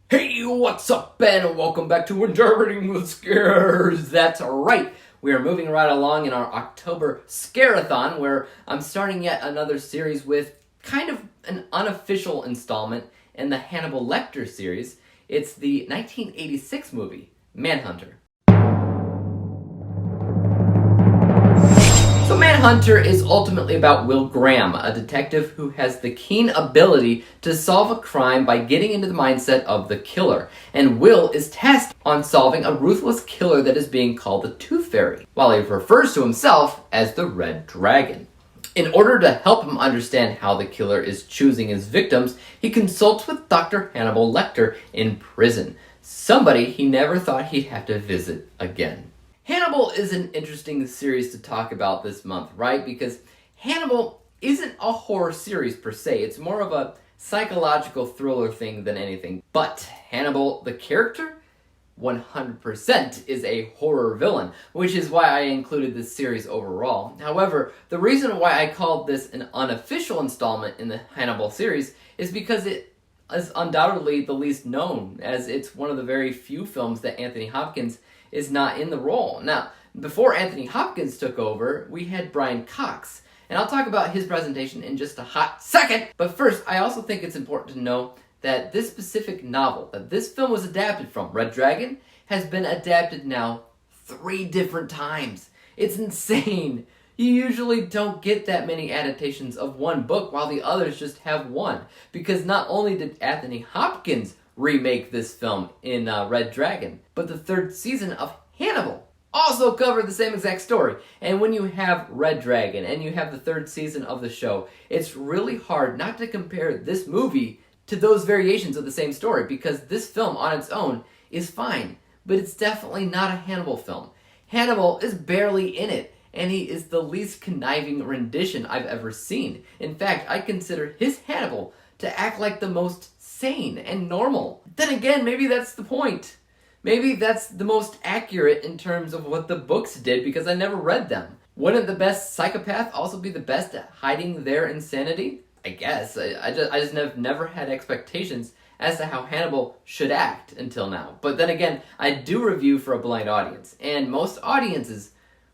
Hey, what's up, and welcome back to Interpreting the Scares. That's right. We are moving right along in our October Scareathon, where I'm starting yet another series with kind of an unofficial installment in the Hannibal Lecter series. It's the 1986 movie, Manhunter. So Manhunter is ultimately about Will Graham, a detective who has the keen ability to solve a crime by getting into the mindset of the killer. And Will is tasked on solving a ruthless killer that is being called the Tooth Fairy, while he refers to himself as the Red Dragon. In order to help him understand how the killer is choosing his victims, he consults with Dr. Hannibal Lecter in prison, somebody he never thought he'd have to visit again. Hannibal is an interesting series to talk about this month, right? Because Hannibal isn't a horror series per se. It's more of a psychological thriller thing than anything. But Hannibal, the character, 100% is a horror villain, which is why I included this series overall. However, the reason why I called this an unofficial installment in the Hannibal series is because it is undoubtedly the least known, as it's one of the very few films that Anthony Hopkins is not in the role. Now, before Anthony Hopkins took over, we had Brian Cox, and I'll talk about his presentation in just a hot second. But first, I also think it's important to know that this specific novel that this film was adapted from, Red Dragon, has been adapted now 3 different times. It's insane. You usually don't get that many adaptations of one book while the others just have one, because not only did Anthony Hopkins remake this film in Red Dragon, but the 3rd season of Hannibal also covered the same exact story. And when you have Red Dragon and you have the 3rd season of the show, it's really hard not to compare this movie to those variations of the same story, because this film on its own is fine, but it's definitely not a Hannibal film. Hannibal is barely in it, and he is the least conniving rendition I've ever seen. In fact, I consider his Hannibal to act like the most sane and normal. Then again, maybe that's the point. Maybe that's the most accurate in terms of what the books did, because I never read them. Wouldn't the best psychopath also be the best at hiding their insanity? I guess. I just have never had expectations as to how Hannibal should act until now. But then again, I do review for a blind audience, and most audiences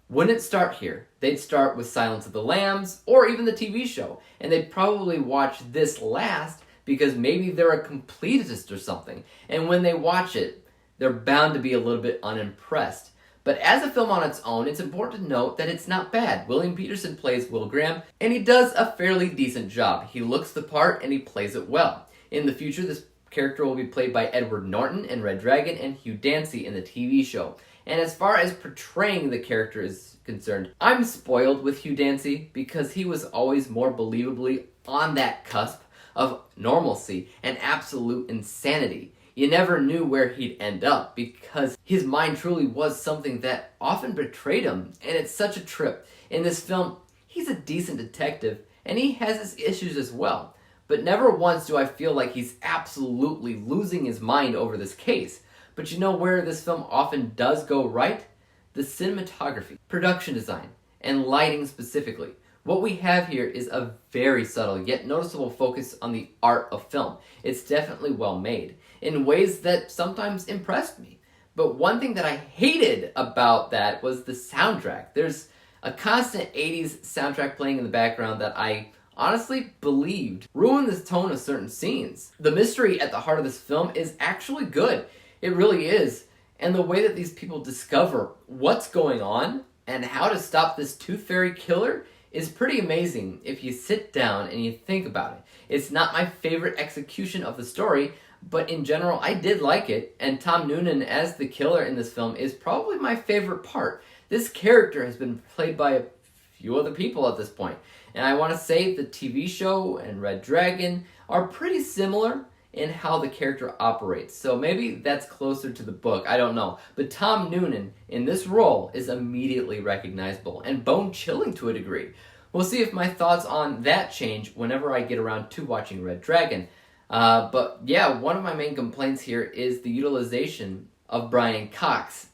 wouldn't start here. They'd start with Silence of the Lambs, or even the TV show, and they'd probably watch this last because maybe they're a completist or something, and when they watch it, they're bound to be a little bit unimpressed. But as a film on its own, it's important to note that it's not bad. William Peterson plays Will Graham, and he does a fairly decent job. He looks the part, and he plays it well. In the future, this character will be played by Edward Norton in Red Dragon and Hugh Dancy in the TV show. And as far as portraying the character is concerned, I'm spoiled with Hugh Dancy because he was always more believably on that cusp of normalcy and absolute insanity. You never knew where he'd end up because his mind truly was something that often betrayed him, and it's such a trip. In this film, he's a decent detective, and he has his issues as well, but never once do I feel like he's absolutely losing his mind over this case. But you know where this film often does go right? The cinematography, production design, and lighting specifically. What we have here is a very subtle yet noticeable focus on the art of film. It's definitely well made, in ways that sometimes impressed me. But one thing that I hated about that was the soundtrack. There's a constant 80s soundtrack playing in the background that I honestly believed ruined the tone of certain scenes. The mystery at the heart of this film is actually good. It really is. And the way that these people discover what's going on and how to stop this Tooth Fairy killer is pretty amazing if you sit down and you think about it. It's not my favorite execution of the story, but in general I did like it, and Tom Noonan as the killer in this film is probably my favorite part. This character has been played by a few other people at this point, and I want to say the TV show and Red Dragon are pretty similar in how the character operates. So maybe that's closer to the book, I don't know. But Tom Noonan in this role is immediately recognizable and bone-chilling to a degree. We'll see if my thoughts on that change whenever I get around to watching Red Dragon. But yeah, one of my main complaints here is the utilization of Brian Cox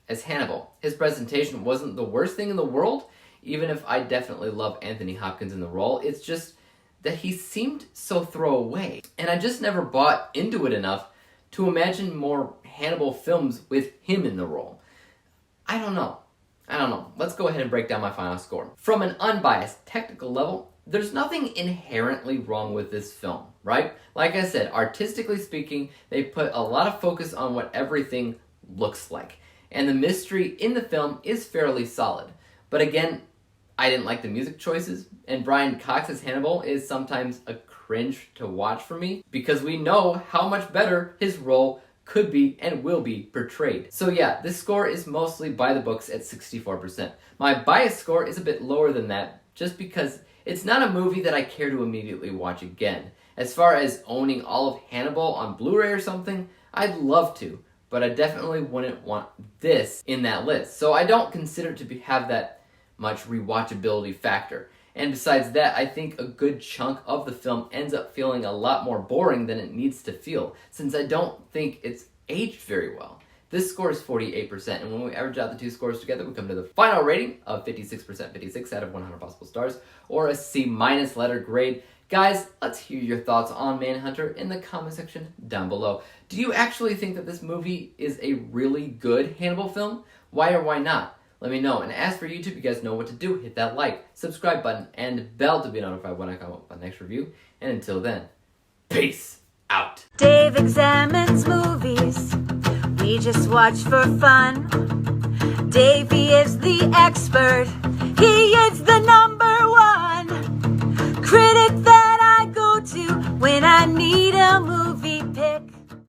as Hannibal. His presentation wasn't the worst thing in the world, even if I definitely love Anthony Hopkins in the role. It's just that he seemed so throwaway, and I just never bought into it enough to imagine more Hannibal films with him in the role. I don't know. Let's go ahead and break down my final score. From an unbiased technical level, there's nothing inherently wrong with this film, right? Like I said, artistically speaking, they put a lot of focus on what everything looks like. And the mystery in the film is fairly solid. But again, I didn't like the music choices, and Brian Cox's Hannibal is sometimes a cringe to watch for me, because we know how much better his role could be and will be portrayed. So yeah, this score is mostly by the books at 64%. My bias score is a bit lower than that, just because it's not a movie that I care to immediately watch again. As far as owning all of Hannibal on Blu-ray or something, I'd love to, but I definitely wouldn't want this in that list. So I don't consider it to have that much rewatchability factor. And besides that, I think a good chunk of the film ends up feeling a lot more boring than it needs to feel, since I don't think it's aged very well. This score is 48%, and when we average out the two scores together, we come to the final rating of 56%, 56 out of 100 possible stars, or a C- letter grade. Guys, let's hear your thoughts on Manhunter in the comment section down below. Do you actually think that this movie is a really good Hannibal film? Why or why not? Let me know. And as for YouTube, you guys know what to do. Hit that like, subscribe button, and bell to be notified when I come up with my next review. And until then, peace out. Dave examines movies we just watch for fun. Davey is the expert. He is the #1 critic that I go to when I need